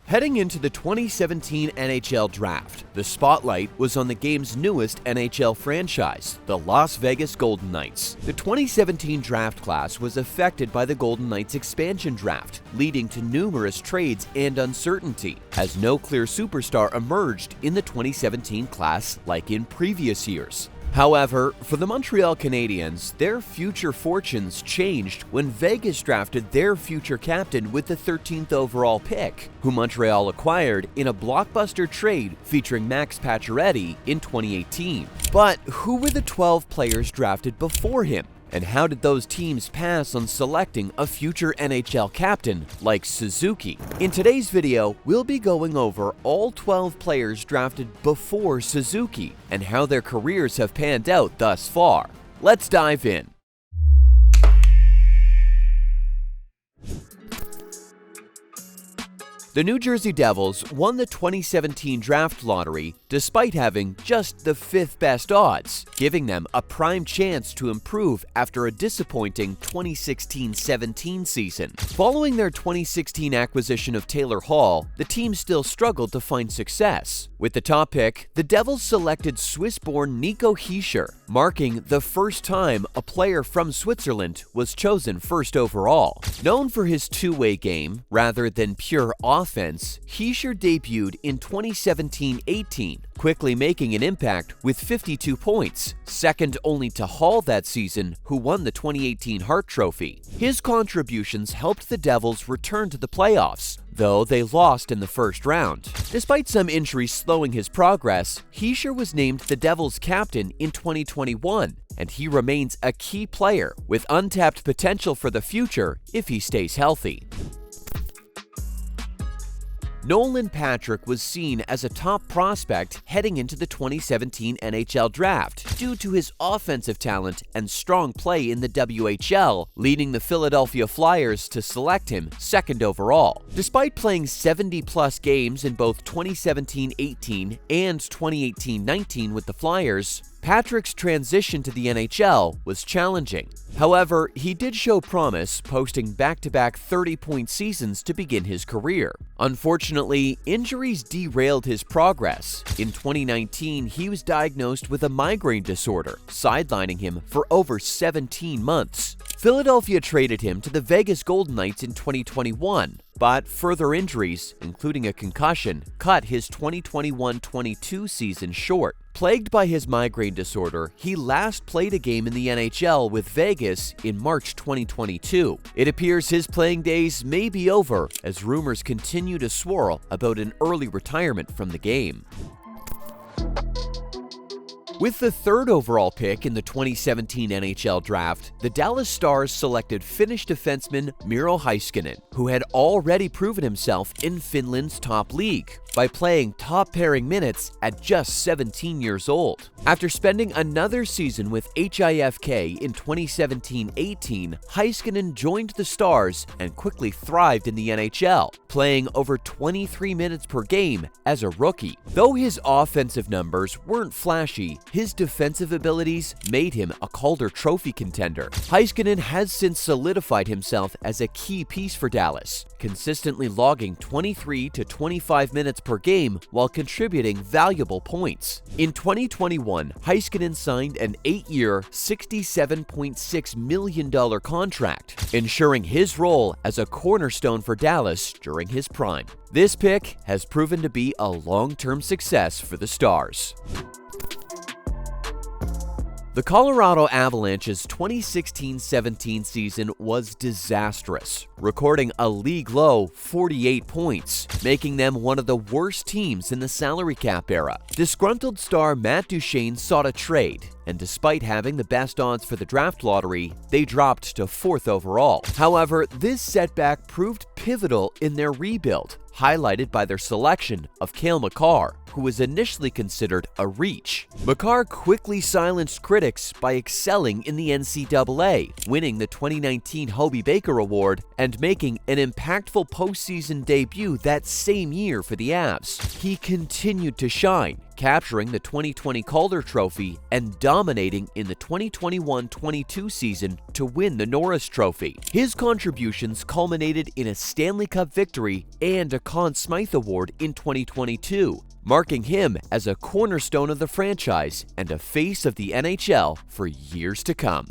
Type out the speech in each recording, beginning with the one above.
Heading into the 2017 NHL Draft, the spotlight was on the game's newest NHL franchise, the Las Vegas Golden Knights. The 2017 draft class was affected by the Golden Knights expansion draft, leading to numerous trades and uncertainty, as no clear superstar emerged in the 2017 class like in previous years. However, for the Montreal Canadiens, their future fortunes changed when Vegas drafted their future captain with the 13th overall pick, who Montreal acquired in a blockbuster trade featuring Max Pacioretty in 2018. But who were the 12 players drafted before him? And how did those teams pass on selecting a future NHL captain like Suzuki? In today's video, we'll be going over all 12 players drafted before Suzuki and how their careers have panned out thus far. Let's dive in. The New Jersey Devils won the 2017 draft lottery despite having just the 5th best odds, giving them a prime chance to improve after a disappointing 2016-17 season. Following their 2016 acquisition of Taylor Hall, the team still struggled to find success. With the top pick, the Devils selected Swiss-born Nico Hischier, marking the first time a player from Switzerland was chosen first overall. Known for his two-way game rather than pure offense, Hischier debuted in 2017-18, quickly making an impact with 52 points, second only to Hall that season, who won the 2018 Hart Trophy. His contributions helped the Devils return to the playoffs, though they lost in the first round. Despite some injuries slowing his progress, Hischier was named the Devils' captain in 2021, and he remains a key player with untapped potential for the future if he stays healthy. Nolan Patrick was seen as a top prospect heading into the 2017 NHL Draft due to his offensive talent and strong play in the WHL, leading the Philadelphia Flyers to select him second overall. Despite playing 70-plus games in both 2017-18 and 2018-19 with the Flyers, Patrick's transition to the NHL was challenging. However, he did show promise, posting back-to-back 30-point seasons to begin his career. Unfortunately, injuries derailed his progress. In 2019, he was diagnosed with a migraine disorder, sidelining him for over 17 months. Philadelphia traded him to the Vegas Golden Knights in 2021, but further injuries, including a concussion, cut his 2021-22 season short. Plagued by his migraine disorder, he last played a game in the NHL with Vegas in March 2022. It appears his playing days may be over as rumors continue to swirl about an early retirement from the game. With the 3rd overall pick in the 2017 NHL Draft, the Dallas Stars selected Finnish defenseman Miro Heiskanen, who had already proven himself in Finland's top league by playing top-pairing minutes at just 17 years old. After spending another season with HIFK in 2017-18, Heiskanen joined the Stars and quickly thrived in the NHL, playing over 23 minutes per game as a rookie. Though his offensive numbers weren't flashy, his defensive abilities made him a Calder Trophy contender. Heiskanen has since solidified himself as a key piece for Dallas, consistently logging 23 to 25 minutes per game while contributing valuable points. In 2021, Heiskanen signed an 8-year, $67.6 million contract, ensuring his role as a cornerstone for Dallas during his prime. This pick has proven to be a long-term success for the Stars. The Colorado Avalanche's 2016-17 season was disastrous, recording a league-low 48 points, making them one of the worst teams in the salary cap era. Disgruntled star Matt Duchene sought a trade, and despite having the best odds for the draft lottery, they dropped to 4th overall. However, this setback proved pivotal in their rebuild, highlighted by their selection of Cale Makar, who was initially considered a reach. Makar quickly silenced critics by excelling in the NCAA, winning the 2019 Hobey Baker Award and making an impactful postseason debut that same year for the Avs. He continued to shine, capturing the 2020 Calder Trophy and dominating in the 2021-22 season to win the Norris Trophy. His contributions culminated in a Stanley Cup victory and a Conn Smythe Award in 2022, marking him as a cornerstone of the franchise and a face of the NHL for years to come.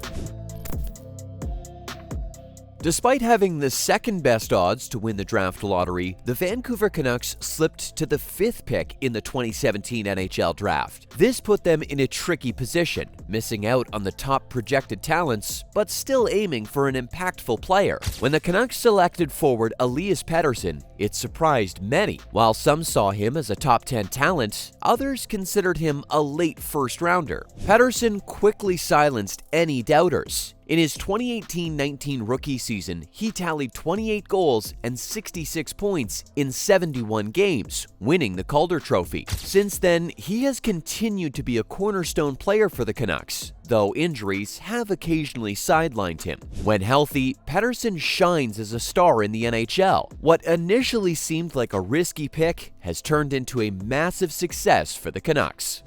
Despite having the second best odds to win the draft lottery, the Vancouver Canucks slipped to the 5th pick in the 2017 NHL draft. This put them in a tricky position, missing out on the top projected talents, but still aiming for an impactful player. When the Canucks selected forward Elias Pettersson, it surprised many. While some saw him as a top 10 talent, others considered him a late first-rounder. Pettersson quickly silenced any doubters. In his 2018-19 rookie season, he tallied 28 goals and 66 points in 71 games, winning the Calder Trophy. Since then, he has continued to be a cornerstone player for the Canucks, though injuries have occasionally sidelined him. When healthy, Pettersson shines as a star in the NHL. What initially seemed like a risky pick has turned into a massive success for the Canucks.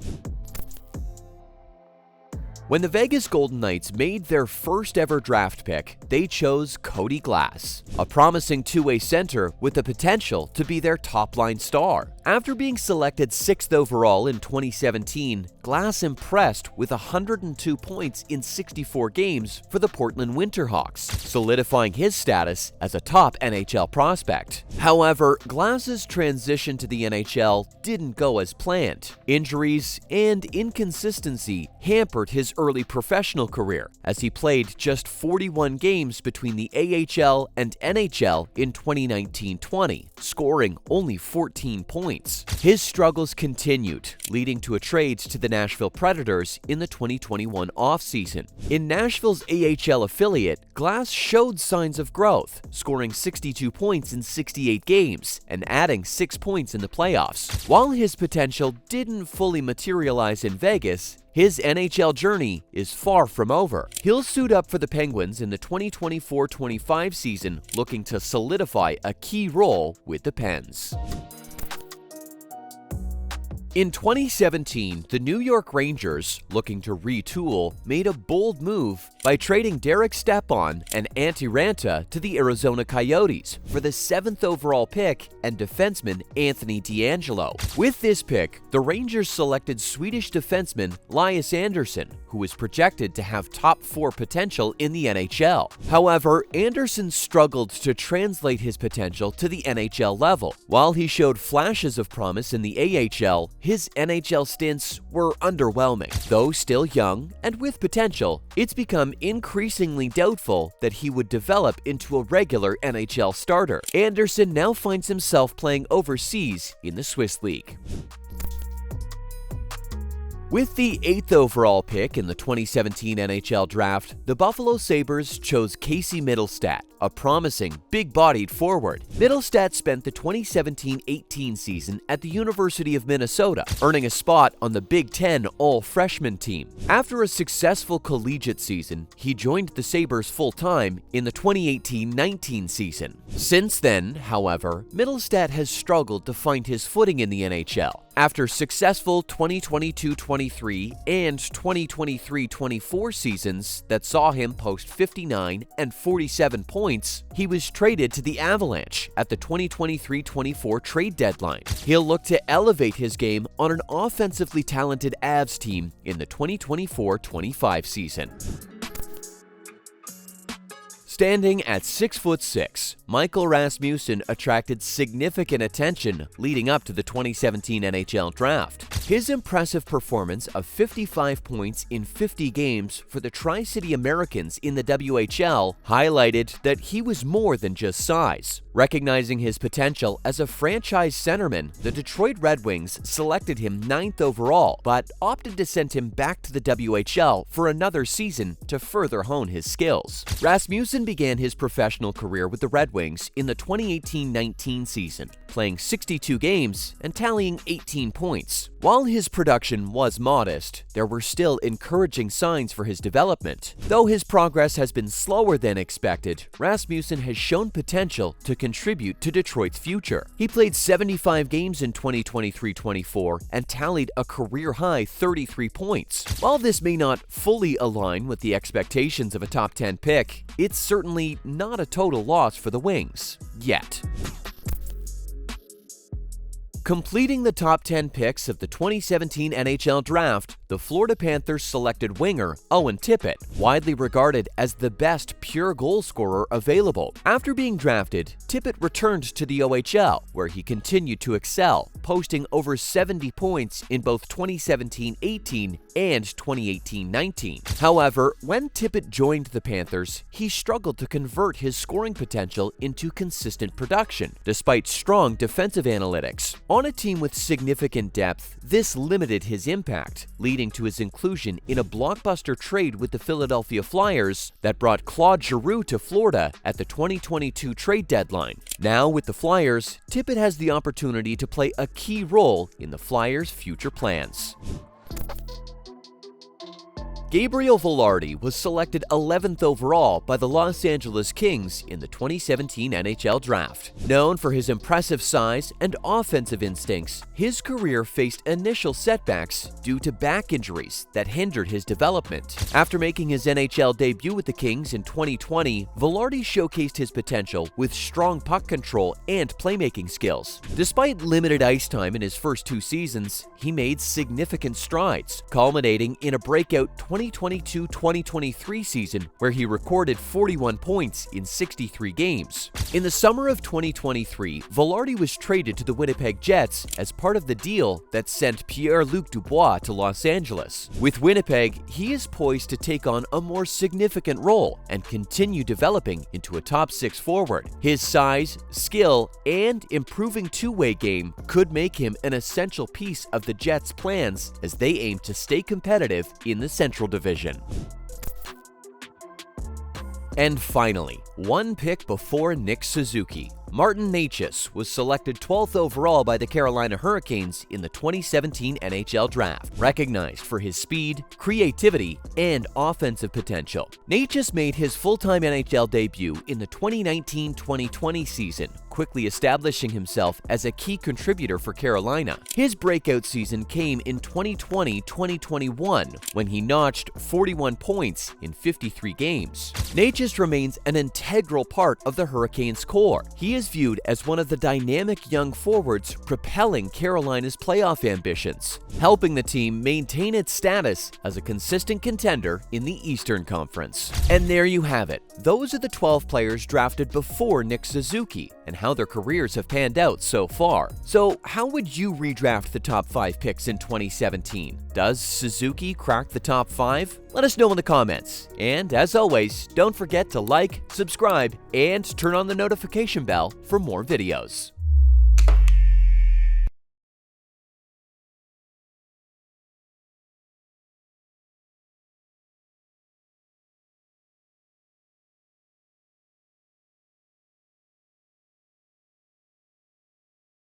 When the Vegas Golden Knights made their first ever draft pick, they chose Cody Glass, a promising two-way center with the potential to be their top-line star. After being selected 6th overall in 2017, Glass impressed with 102 points in 64 games for the Portland Winterhawks, solidifying his status as a top NHL prospect. However, Glass's transition to the NHL didn't go as planned. Injuries and inconsistency hampered his early professional career, as he played just 41 games between the AHL and NHL in 2019-20, scoring only 14 points. His struggles continued, leading to a trade to the Nashville Predators in the 2021 offseason. In Nashville's AHL affiliate, Glass showed signs of growth, scoring 62 points in 68 games and adding 6 points in the playoffs. While his potential didn't fully materialize in Vegas, his NHL journey is far from over. He'll suit up for the Penguins in the 2024-25 season, looking to solidify a key role with the Pens. In 2017, the New York Rangers, looking to retool, made a bold move by trading Derek Stepan and Antti Ranta to the Arizona Coyotes for the 7th overall pick and defenseman Anthony DeAngelo. With this pick, the Rangers selected Swedish defenseman Elias Andersson, who was projected to have top 4 potential in the NHL. However, Andersson struggled to translate his potential to the NHL level. While he showed flashes of promise in the AHL, his NHL stints were underwhelming. Though still young and with potential, it's become increasingly doubtful that he would develop into a regular NHL starter. Andersson now finds himself playing overseas in the Swiss League. With the 8th overall pick in the 2017 NHL Draft, the Buffalo Sabres chose Casey Mittelstadt, a promising, big-bodied forward. Mittelstadt spent the 2017-18 season at the University of Minnesota, earning a spot on the Big Ten All-Freshman team. After a successful collegiate season, he joined the Sabres full-time in the 2018-19 season. Since then, however, Mittelstadt has struggled to find his footing in the NHL. After successful 2022-23 and 2023-24 seasons that saw him post 59 and 47 points, he was traded to the Avalanche at the 2023-24 trade deadline. He'll look to elevate his game on an offensively talented Avs team in the 2024-25 season. Standing at 6'6", Michael Rasmussen attracted significant attention leading up to the 2017 NHL Draft. His impressive performance of 55 points in 50 games for the Tri-City Americans in the WHL highlighted that he was more than just size. Recognizing his potential as a franchise centerman, the Detroit Red Wings selected him 9th overall, but opted to send him back to the WHL for another season to further hone his skills. Rasmussen began his professional career with the Red Wings in the 2018-19 season, playing 62 games and tallying 18 points. While his production was modest, there were still encouraging signs for his development. Though his progress has been slower than expected, Rasmussen has shown potential to contribute to Detroit's future. He played 75 games in 2023-24 and tallied a career-high 33 points. While this may not fully align with the expectations of a top 10 pick, it's certainly not a total loss for the Wings, yet. Completing the top 10 picks of the 2017 NHL Draft, the Florida Panthers selected winger Owen Tippett, widely regarded as the best pure goal scorer available. After being drafted, Tippett returned to the OHL, where he continued to excel, posting over 70 points in both 2017-18 and 2018-19. However, when Tippett joined the Panthers, he struggled to convert his scoring potential into consistent production, despite strong defensive analytics. On a team with significant depth, this limited his impact, leading to his inclusion in a blockbuster trade with the Philadelphia Flyers that brought Claude Giroux to Florida at the 2022 trade deadline. Now, with the Flyers, Tippett has the opportunity to play a key role in the Flyers' future plans. Gabriel Vilardi was selected 11th overall by the Los Angeles Kings in the 2017 NHL Draft. Known for his impressive size and offensive instincts, his career faced initial setbacks due to back injuries that hindered his development. After making his NHL debut with the Kings in 2020, Vilardi showcased his potential with strong puck control and playmaking skills. Despite limited ice time in his first 2 seasons, he made significant strides, culminating in a breakout 2022-2023 season where he recorded 41 points in 63 games. In the summer of 2023, Vilardi was traded to the Winnipeg Jets as part of the deal that sent Pierre-Luc Dubois to Los Angeles. With Winnipeg, he is poised to take on a more significant role and continue developing into a top 6 forward. His size, skill, and improving two-way game could make him an essential piece of the Jets' plans as they aim to stay competitive in the Central Division. And finally, one pick before Nick Suzuki, Martin Necas was selected 12th overall by the Carolina Hurricanes in the 2017 NHL Draft, recognized for his speed, creativity, and offensive potential. Necas made his full-time NHL debut in the 2019-2020 season, quickly establishing himself as a key contributor for Carolina. His breakout season came in 2020-2021 when he notched 41 points in 53 games. Necas remains an integral part of the Hurricanes' core. He is viewed as one of the dynamic young forwards propelling Carolina's playoff ambitions, helping the team maintain its status as a consistent contender in the Eastern Conference. And there you have it. Those are the 12 players drafted before Nick Suzuki and how their careers have panned out so far. So how would you redraft the top 5 picks in 2017? Does Suzuki crack the top 5? Let us know in the comments. And as always, don't forget to like, subscribe, and turn on the notification bell for more videos.